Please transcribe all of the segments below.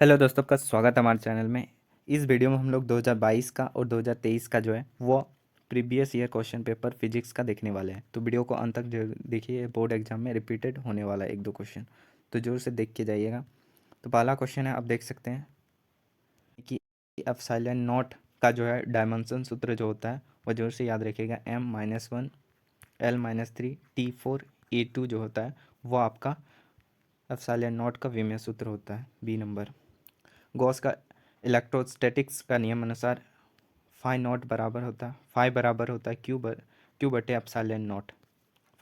Hello दोस्तों, आपका स्वागत है हमारे चैनल में। इस वीडियो में हम लोग 2022 का और 2023 का जो है वो previous year question paper physics का देखने वाले हैं। तो वीडियो को अंत तक जरूर देखिए, बोर्ड एग्जाम में रिपीटेड होने वाला है एक दो क्वेश्चन, तो जोर से देख के जाइएगा। तो पहला क्वेश्चन है, आप देख सकते हैं कि एप्सिलॉन नॉट का जो है डायमेंशन सूत्र जो होता है वो जोर से याद रखिएगा, M-1 L-3 T4 A2 जो होता है वो आपका एप्सिलॉन नॉट का विमेय सूत्र होता है। बी नंबर, गॉस का इलेक्ट्रोस्टैटिक्स का नियम अनुसार फाई बराबर होता है क्यू बटे एप्सिलॉन नॉट।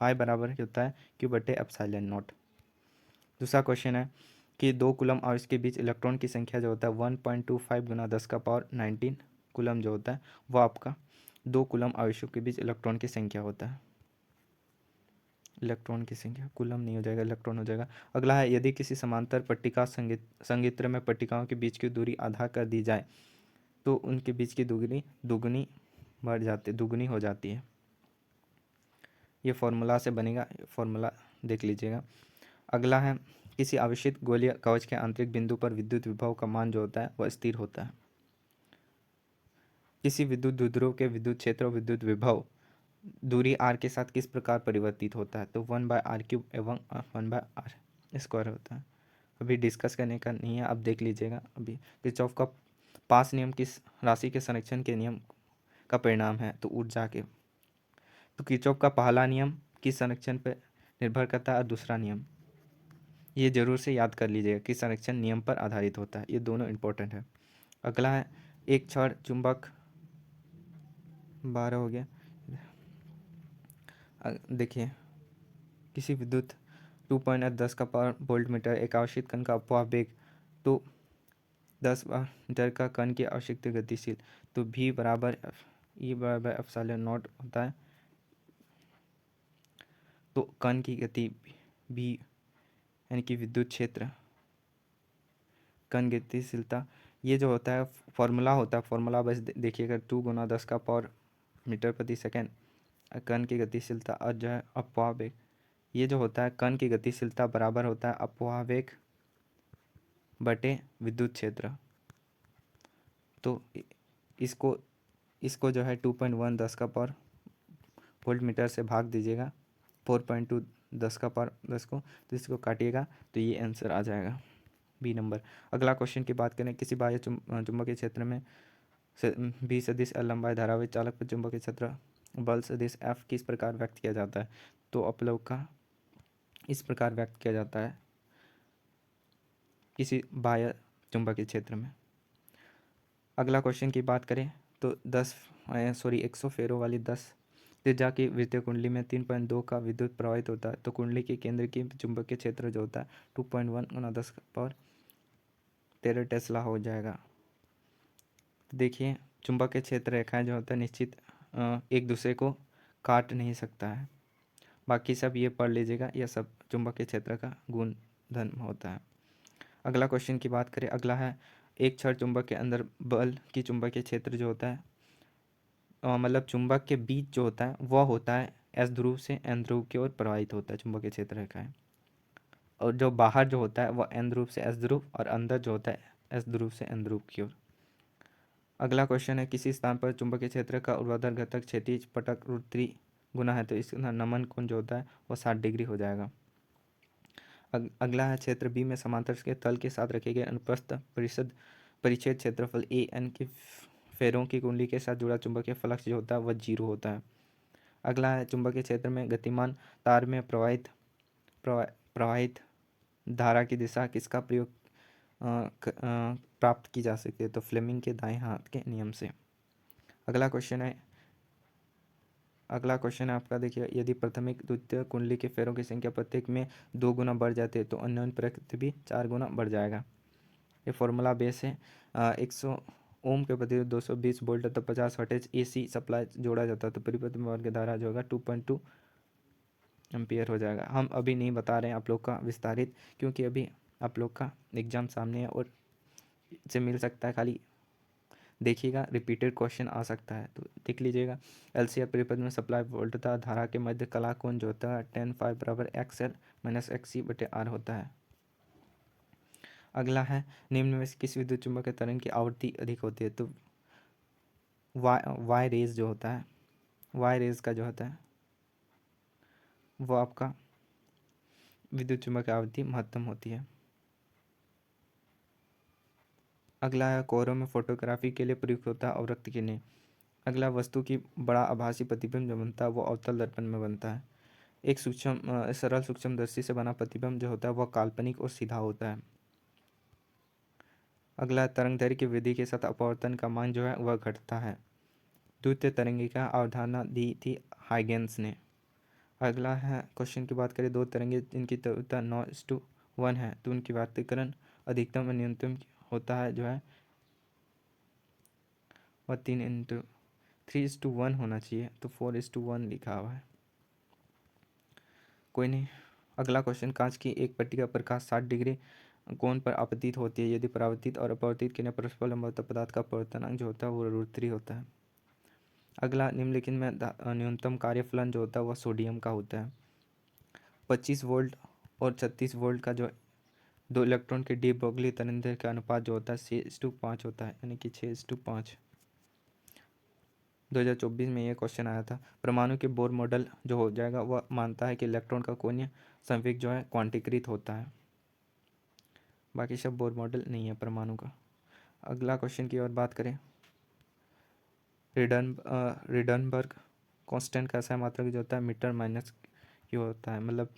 फाई बराबर होता है क्यू बटे एप्सिलॉन नॉट। दूसरा क्वेश्चन है कि 2 कूलम आवेश के बीच इलेक्ट्रॉन की संख्या जो होता है 1.25 गुना 10⁻19 कूलम जो होता है वो आपका 2 कूलम आवेशों के बीच इलेक्ट्रॉन की संख्या होता है। इलेक्ट्रॉन की संख्या कूलम नहीं हो जाएगा, इलेक्ट्रॉन हो जाएगा। अगला है, यदि किसी समांतर पट्टिका संयंत्र में पट्टिकाओं के बीच की दूरी आधा कर दी जाए तो उनके बीच की दूरी दुगनी हो जाती है। ये फॉर्मूला से बनेगा, फॉर्मूला देख लीजिएगा। अगला है, किसी आवेशित गोलीय कवच के आंतरिक बिंदु पर विद्युत विभव का मान जो होता है वह स्थिर होता है। किसी विद्युत द्विध्रुव के विद्युत क्षेत्र और विद्युत विभव दूरी r के साथ किस प्रकार परिवर्तित होता है? तो 1/r³ एवं 1/r² होता है। अभी डिस्कस करने का नहीं है, आप देख लीजिएगा। अभी किरचॉफ का पास नियम किस राशि के संरक्षण के नियम का परिणाम है? तो ऊर्जा के। तो किरचॉफ का पहला नियम किस संरक्षण पर निर्भर करता है और दूसरा नियम, ये जरूर से याद कर लीजिएगा, किस संरक्षण नियम पर आधारित होता है। ये दोनों इंपॉर्टेंट है। अगला है, एक क्षण चुंबक 12 हो गया। देखिए, किसी विद्युत 2.10 का पावर वोल्ट मीटर एक आवेशित कण का अपवाह वेग तो 10 मीटर का कण की आवश्यकता गतिशील। तो भी बराबर ई बराबर एप्सिलॉन नॉट होता है। तो कण की गति भी यानी कि विद्युत क्षेत्र कण गतिशीलता, ये जो होता है फॉर्मूला होता है। फॉर्मूला बस देखिएगा, 2 × 10 का पावर मीटर प्रति सेकेंड कण की गतिशीलता और जो है अपवाह वेग, ये जो होता है कण की गतिशीलता बराबर होता है अपवाह वेग बटे विद्युत क्षेत्र। तो इसको इसको जो है 2.1 10 का पावर वोल्ट मीटर से भाग दीजिएगा 4.2 10 का पावर 10 को, तो इसको काटिएगा तो ये आंसर आ जाएगा, बी नंबर। अगला क्वेश्चन की बात करें, किसी बाह्य चुंबकीय क्षेत्र में बी सदिश L लंबाई धारावाही चालक पर चुंबकीय क्षेत्र बल सदिश F किस प्रकार व्यक्त किया जाता है? तो अपलव का इस प्रकार व्यक्त किया जाता है किसी बाह्य चुंबकीय क्षेत्र में। अगला क्वेश्चन की बात करें तो 100 फेरों वाली 10 त्रिज्या की विद्युत कुंडली में 3.2 का विद्युत प्रवाहित होता है। तो कुंडली के केंद्र की चुंबकीय क्षेत्र जो होता है 2.1 × 10 पावर 13 टेस्ला हो जाएगा। देखिए, चुंबकीय क्षेत्र रेखाएं जो होता है निश्चित एक दूसरे को काट नहीं सकता है। बाकी सब ये पढ़ लीजिएगा, यह सब चुंबकीय क्षेत्र का गुण धर्म होता है। अगला क्वेश्चन की बात करें, अगला है, एक क्षण चुंबक के अंदर बल की चुंबकीय क्षेत्र जो होता है मतलब चुंबक के बीच जो होता है वह होता है एस ध्रुव से एन ध्रुव की ओर प्रवाहित होता है चुंबकीय क्षेत्र रेखाएं। और जो बाहर जो होता है वह एन ध्रुव से एस ध्रुव और अंदर जो होता है एस ध्रुव से एन ध्रुव की ओर। अगला क्वेश्चन है, किसी स्थान पर चुंबकीय क्षेत्र का ऊर्ध्वाधर घटक क्षैतिज पटक √3 गुना है, तो इसका नमन कोण जो होता है वो 60 डिग्री हो जाएगा। अगला है, क्षेत्र बी में समांतर के तल के साथ रखे गए अनुप्रस्थ परिच्छेद क्षेत्रफल ए एन के फेरों की कुंडली के साथ जुड़ा चुंबकीय फ्लक्स जो होता है वह 0 होता है। अगला है, चुंबकीय क्षेत्र में गतिमान तार में प्रवाहित धारा की दिशा किसका प्रयोग प्राप्त की जा सकती है? तो फ्लेमिंग के दाएं हाथ के नियम से। अगला क्वेश्चन है आपका, देखिए, यदि प्राथमिक द्वितीय कुंडली के फेरों की संख्या प्रत्येक में 2 गुना बढ़ जाती है तो अन्योन्य प्रकृति भी 4 गुना बढ़ जाएगा। ये फॉर्मूला बेस है। 100 ओम के प्रतिरोध 220 वोल्ट तथा 50 वोल्टेज AC सप्लाई जोड़ा जाता है तो परिपथ में वर्ग धारा जो होगा 2.2 एम्पियर हो जाएगा। हम अभी नहीं बता रहे हैं आप लोग का विस्तारित, क्योंकि अभी आप लोग का एग्जाम सामने है और से मिल सकता है, खाली देखिएगा, रिपीटेड क्वेश्चन आ सकता है तो देख लीजिएगा। LCR परिपथ में सप्लाई वोल्ट तथा धारा के मध्य कला कोण जो होता है tan phi बराबर XL - XC/R होता है। अगला है निम्न में से किस विद्युत चुम्बकीय तरंग की आवृत्ति अधिक होती है? तो वाई रेज जो होता है, वाई रेज का जो होता है वो आपका विद्युत चुम्बकीय आवृत्ति महत्तम होती है। अगला है कोहरों में फोटोग्राफी के लिए प्रयुक्त होता है अवरक्त किरणें। अगला वस्तु की बड़ा आभासी प्रतिबिंब जो बनता है वो अवतल दर्पण में बनता है। एक सरल सूक्ष्मदर्शी से बना प्रतिबिंब जो होता है वह काल्पनिक और सीधा होता है। अगला तरंगदैर्घ्य की वृद्धि के साथ अपवर्तन का मान जो है वह घटता है। द्वितीय तरंगिका अवधारणा दी थी हाइगेंस ने। अगला है क्वेश्चन की बात करें, दो तरंगे जिनकी तीव्रता 9:1 है तो उनकी व्यतिकरण अधिकतम और न्यूनतम होता है जो है वह 3:1 होना चाहिए, तो 4:1 लिखा हुआ है, कोई नहीं। अगला क्वेश्चन, कांच की एक पट्टी का प्रकाश 60 डिग्री कोण पर आपतित होती है यदि परावर्तित और अपवर्तित किरणें परस्पर लंबवत पदार्थ का अपवर्तनांक जो होता है वो √3 होता है। अगला, निम्नलिखित में न्यूनतम कार्यफलन जो होता है वह सोडियम का होता है। 25 वोल्ट और 36 वोल्ट का जो 2 इलेक्ट्रॉन के डी ब्रोगली तरंगदैर्घ्य का अनुपात जो होता है 6:5 होता है, यानी कि 6:5। 2024 में ये क्वेश्चन आया था। परमाणु के बोर मॉडल जो हो जाएगा वह मानता है कि इलेक्ट्रॉन का कोणीय संवेग जो है क्वांटीकृत होता है, बाकी सब बोर मॉडल नहीं है परमाणु का। अगला क्वेश्चन की ओर बात करें, रिडनबर्ग कांस्टेंट का ऐसा मात्रक जो होता है मीटर माइनस क्यू होता है, मतलब।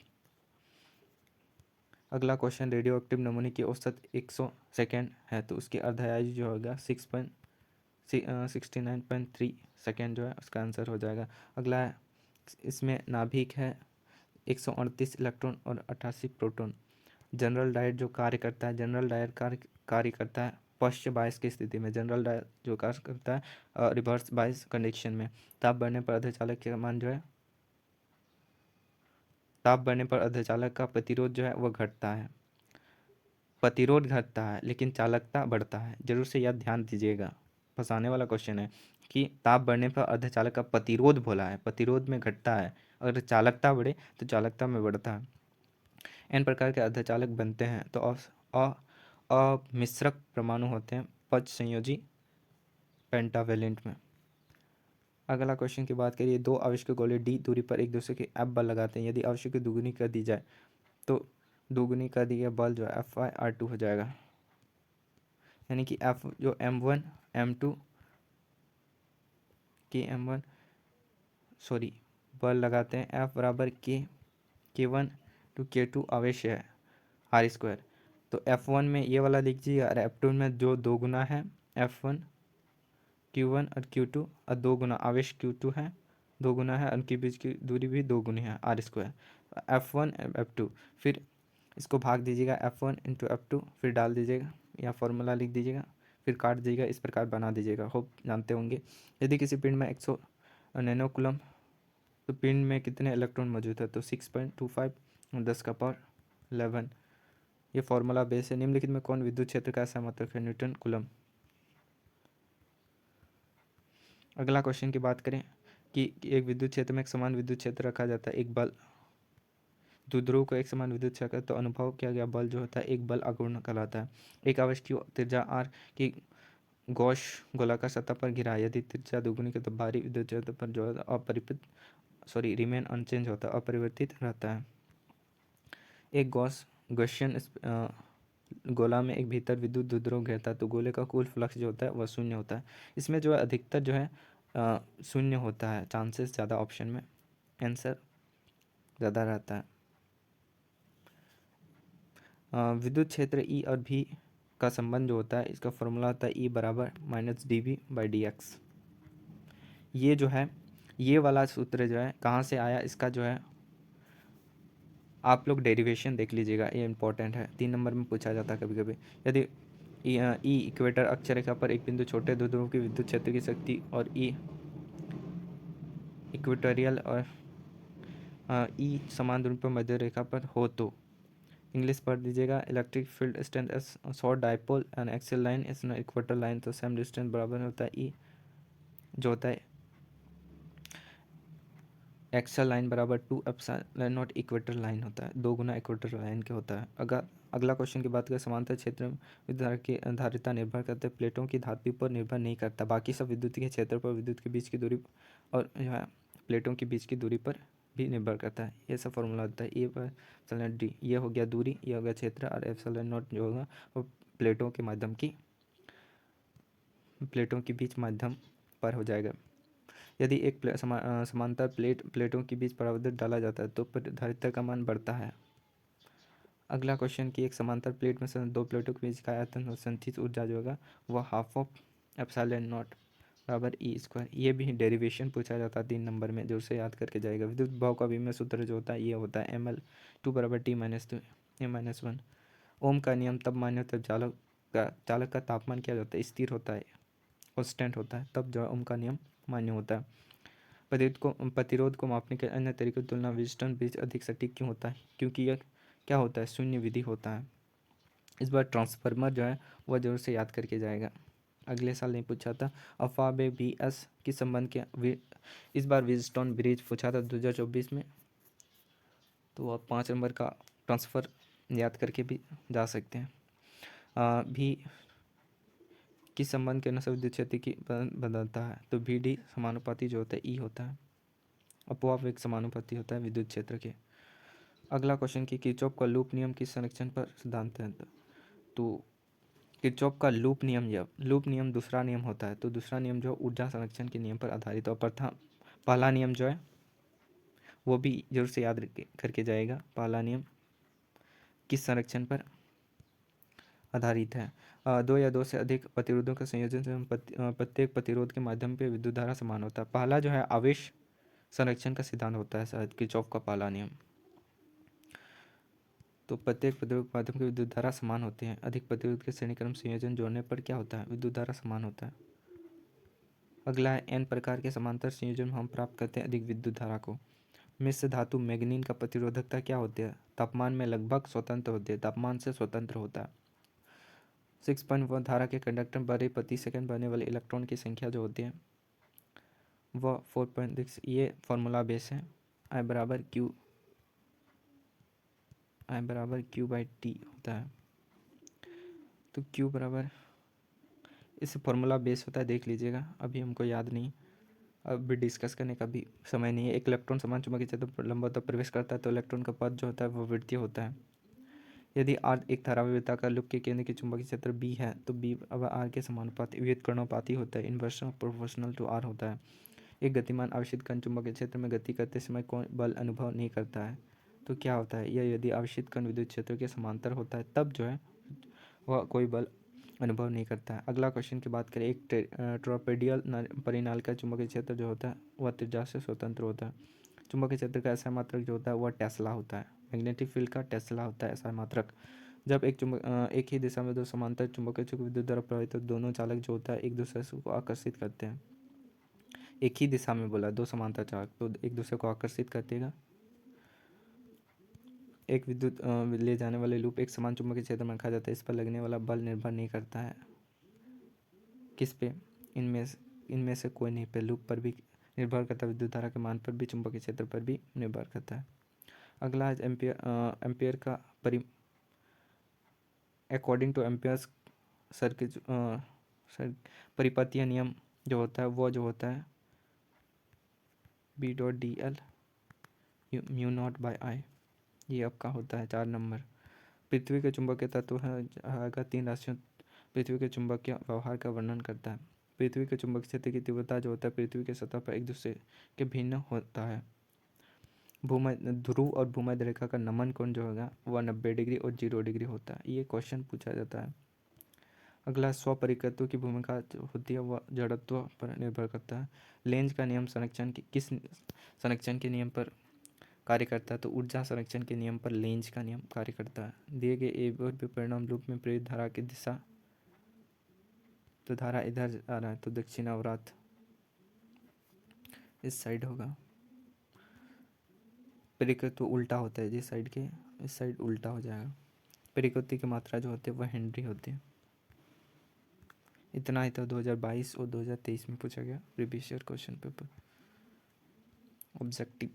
अगला क्वेश्चन, रेडियो एक्टिव नमूने की औसत 100 सेकेंड है तो उसकी अर्धायु जो होगा 69.3 सेकेंड जो है उसका आंसर हो जाएगा। अगला है, इसमें नाभिक है 138 इलेक्ट्रॉन और 88 प्रोटॉन। जनरल डायर जो कार्य करता है, जनरल डायर कार्य करता है पश्च बायस की स्थिति में। जनरल डायर जो कार्य करता है रिवर्स बायस कंडीशन में। ताप बढ़ने पर अर्धचालक का मान जो है, ताप बढ़ने पर अर्धचालक का प्रतिरोध जो है वह घटता है। प्रतिरोध घटता है लेकिन चालकता बढ़ता है, जरूर से यह ध्यान दीजिएगा, फंसाने वाला क्वेश्चन है कि ताप बढ़ने पर अर्धचालक का प्रतिरोध बोला है, प्रतिरोध में घटता है, अगर चालकता बढ़े तो चालकता में बढ़ता है। n प्रकार के अर्धचालक बनते हैं तो अमिश्रक परमाणु होते हैं पच संयोजी पेंटावेलेंट में। अगला क्वेश्चन की बात करिए, दो आवेश गोले d दूरी पर एक दूसरे के F बल लगाते हैं यदि आवेश की दुगुनी कर दी जाए तो दोगुनी कर दिया बल जो है FR2 हो जाएगा, यानी कि F जो M1 M2 के M1 सॉरी बल लगाते हैं F बराबर K1 टू K2 आवेश है R²। तो F1 में ये वाला लिखिए और F2 में जो दो गुना है F1 Q1 और Q2 और दो गुना आवेश Q2 है, दो गुना है, उनके बीच की दूरी भी दो गुनी है R²। F1 F2 फिर इसको भाग दीजिएगा F1 इंटू F2 फिर डाल दीजिएगा या फॉर्मूला लिख दीजिएगा फिर काट दीजिएगा, इस प्रकार बना दीजिएगा, होप जानते होंगे। यदि किसी पिंड में 100 नैनोकूलम तो पिंड में कितने इलेक्ट्रॉन मौजूद है, तो 6.25 10⁻11। ये फॉर्मूला बेस है। निम्नलिखित में कौन विद्युत क्षेत्र का ऐसा मात्रक है, न्यूटन कूलम। अगला क्वेश्चन की बात करें कि एक विद्युत क्षेत्र में एक समान विद्युत क्षेत्र रखा जाता है, एक बल द्विध्रुव को एक समान विद्युत क्षेत्र तो अनुभव किया गया बल जो होता है एक बल आघूर्ण कहलाता है। एक आवेश की त्रिज्या r की गौश गोलाकार सतह पर गिरा है, यदि त्रिज्या दुगुनी के तो बाहरी विद्युत क्षेत्र पर जो है रिमेन अनचेंज होता है, अपरिवर्तित रहता है। एक गॉसियन गोला में एक भीतर विद्युत द्विध्रुव घेरता है तो गोले का कुल फ्लक्स जो होता है वह शून्य होता है। इसमें जो है अधिकतर जो है शून्य होता है, चांसेस ज़्यादा ऑप्शन में आंसर ज़्यादा रहता है। विद्युत क्षेत्र E और V का संबंध जो होता है इसका फॉर्मूला होता है E बराबर -dV/dx। ये जो है ये वाला सूत्र जो है कहाँ से आया, इसका जो है आप लोग डेरिवेशन देख लीजिएगा, ये इंपॉर्टेंट है, 3 नंबर में पूछा जाता है कभी कभी। यदि ई इक्वेटर अक्षरेखा पर एक बिंदु छोटे द्विध्रुव की विद्युत क्षेत्र की शक्ति और ई इक्वेटोरियल और ई समान दूरी पर मध्य रेखा पर हो तो इंग्लिश पढ़ दीजिएगा। Electric field strength S short dipole and axial line इस इक्वेटर लाइन तो सेम डिस्टेंस बराबर होता है ई जो होता है एक्सल लाइन बराबर 2 एप्सिलॉन नॉट इक्वेटर लाइन होता है, 2 गुना इक्वेटर लाइन के होता है। अगर अगला क्वेश्चन की बात करें, समांतर क्षेत्र में विद्युत धारा की धारिता निर्भर करते हैं, प्लेटों की धातु पर निर्भर नहीं करता, बाकी सब विद्युत के क्षेत्र पर विद्युत के बीच की दूरी और जो है प्लेटों के बीच की दूरी पर भी निर्भर करता है। ये सब फॉर्मूला होता है। ए पर एप्सिलॉन डी, ये हो गया दूरी, ये हो गया क्षेत्र, और एप्सिलॉन नॉट जो होगा वो प्लेटों के माध्यम की प्लेटों के बीच माध्यम पर हो जाएगा। यदि एक समांतर प्लेटों के बीच परावर्तक डाला जाता है तो धारिता का मान बढ़ता है। अगला क्वेश्चन कि एक समांतर प्लेट में से दो प्लेटों के बीच का आयतन और संचित ऊर्जा जो होगा वह हाफ ऑफ एप्सिलॉन नॉट बराबर ई स्क्वायर। ये भी डेरिवेशन पूछा जाता है 3 नंबर में, जो उसे याद करके जाएगा। विद्युत भाव का विमेय सूत्र जो होता है ये होता है ml2 बराबर T-2 a-1। ओम का नियम तब मान्य होता है चालक का तापमान क्या होता है, स्थिर होता है, कांस्टेंट होता है, तब जो है ओम का नियम मान्य होता है। प्रतिरोध को मापने के अन्य तरीकों की तुलना व्हीटस्टोन ब्रिज अधिक सटीक क्यों होता है, क्योंकि यह क्या होता है, शून्य विधि होता है। इस बार ट्रांसफार्मर जो है वह जरूर से याद करके जाएगा, अगले साल नहीं पूछा था। अफवाह बे बी एस किस संबंध के इस बार व्हीटस्टोन ब्रिज पूछा था 2024 में, तो आप 5 नंबर का ट्रांसफ़र याद करके भी जा सकते हैं। भी किस संबंध के अनुसार विद्युत क्षेत्र की बदलता है, तो भी डी समानुपाती जो होता है ई होता है, अपवाह एक समानुपाती होता है विद्युत क्षेत्र के। अगला क्वेश्चन कि किरचॉफ का लूप नियम किस संरक्षण पर सिद्धांत है, तो किरचॉफ का लूप नियम दूसरा नियम होता है, तो दूसरा नियम जो ऊर्जा संरक्षण के नियम पर आधारित है। और प्रथम पहला नियम जो है वो भी जरूर से याद करके जाएगा, पहला नियम किस संरक्षण पर आधारित है। दो या दो से अधिक प्रतिरोधों का संयोजन से प्रत्येक प्रतिरोध के माध्यम पे विद्युत धारा समान होता है। पहला जो है आवेश संरक्षण का सिद्धांत होता है शायद किरचॉफ का पहला नियम। तो प्रत्येक प्रतिरोध के माध्यम की विद्युत धारा समान होते हैं। अधिक प्रतिरोध के श्रेणी क्रम संयोजन जोड़ने पर क्या होता है, विद्युत धारा समान होता है। अगला है एन प्रकार के समांतर संयोजन में हम प्राप्त करते हैं अधिक विद्युत धारा को। मिश्र धातु मैग्नीन का प्रतिरोधकता क्या होती है, तापमान में लगभग स्वतंत्र होती है, तापमान से स्वतंत्र होता है। 6.1 धारा के कंडक्टर पर प्रति सेकंड बढ़ने वाले इलेक्ट्रॉन की संख्या जो होती है वह 4.6, ये फॉर्मूला बेस है। आई बराबर क्यू बाई टी होता है। तो क्यू बराबर इस फॉर्मूला बेस होता है, देख लीजिएगा, अभी हमको याद नहीं, अब डिस्कस करने का भी समय नहीं है। एक इलेक्ट्रॉन समान चुंबकीय क्षेत्र पर लंबवत प्रवेश करता है तो इलेक्ट्रॉन का पद जो होता है वो वृत्तीय होता है। यदि आर एक धारावाहिकता का लूप के केंद्र के चुंबकीय क्षेत्र बी है तो बी अब आर के समानुपाती व्युत्क्रमानुपाती होता है, इन्वर्स प्रोपोर्शनल टू आर होता है। एक गतिमान आवेशित कण चुंबकीय क्षेत्र में गति करते समय कोई बल अनुभव नहीं करता है, तो क्या होता है, यह यदि आवेशित कण विद्युत क्षेत्र के समांतर होता है तब जो है वह कोई बल अनुभव नहीं करता है। अगला क्वेश्चन की बात करें, एक टॉरपेडियल परिनालिका चुंबकीय क्षेत्र जो होता है वह त्रिज्या से स्वतंत्र होता है। चुंबकीय क्षेत्र का ऐसा मात्रक जो होता है वह टेस्ला होता है, मैग्नेटिक फील्ड का टेस्ला होता है ऐसा मात्रक। जब एक ही दिशा में दो समांतर चुंबकीय क्षेत्र विद्युत द्वारा प्रभावित तो दोनों चालक जो होता है एक दूसरे को आकर्षित करते हैं। एक ही दिशा में बोला, दो समांतर चालक तो एक दूसरे को आकर्षित करतेगा। एक विद्युत ले जाने वाले लूप एक समान चुंबकीय क्षेत्र में रखा जाता है, इस पर लगने वाला बल निर्भर नहीं करता है किस पे, इनमें से कोई नहीं पे, लूप पर भी निर्भर करता है, विद्युत धारा के मान पर भी, चुंबकीय क्षेत्र पर भी निर्भर करता है। अगला है एम्पियर का अकॉर्डिंग टू एम्पियर्स सर्किट परिपथीय नियम जो होता है वो जो होता है B dot d l mu naught by I, ये आपका होता है 4 नंबर। पृथ्वी के चुंबकीय तत्व का 3 राशियों पृथ्वी के चुंबकीय व्यवहार का वर्णन करता है। पृथ्वी के चुंबकीय क्षेत्र की तीव्रता जो होता है पृथ्वी के सतह पर एक दूसरे के भिन्न होता है। भूमध्य ध्रुव और भूमध्य रेखा का नमन कोण जो होगा वह 90 डिग्री और 0 डिग्री होता है, ये क्वेश्चन पूछा जाता है। अगला स्वपरिकत्व की भूमिका जो होती है वह जड़त्व पर निर्भर करता है। लेंज का नियम संरक्षण की किस संरक्षण के नियम पर कार्य करता है, तो ऊर्जा संरक्षण के नियम पर लेंज का नियम कार्य करता है। दिए गए ए और बी परिणाम लूप में प्रेरित धारा की दिशा, तो धारा इधर आ रहा है तो दक्षिणावर्त इस साइड होगा। परिकत्व उल्टा होता है, जिस साइड के इस साइड उल्टा हो जाएगा। परिकृति की मात्रा जो होती है वह हेनरी होती है। इतना ही था 2022 और 2023 में पूछा गया previous year question paper. Objective.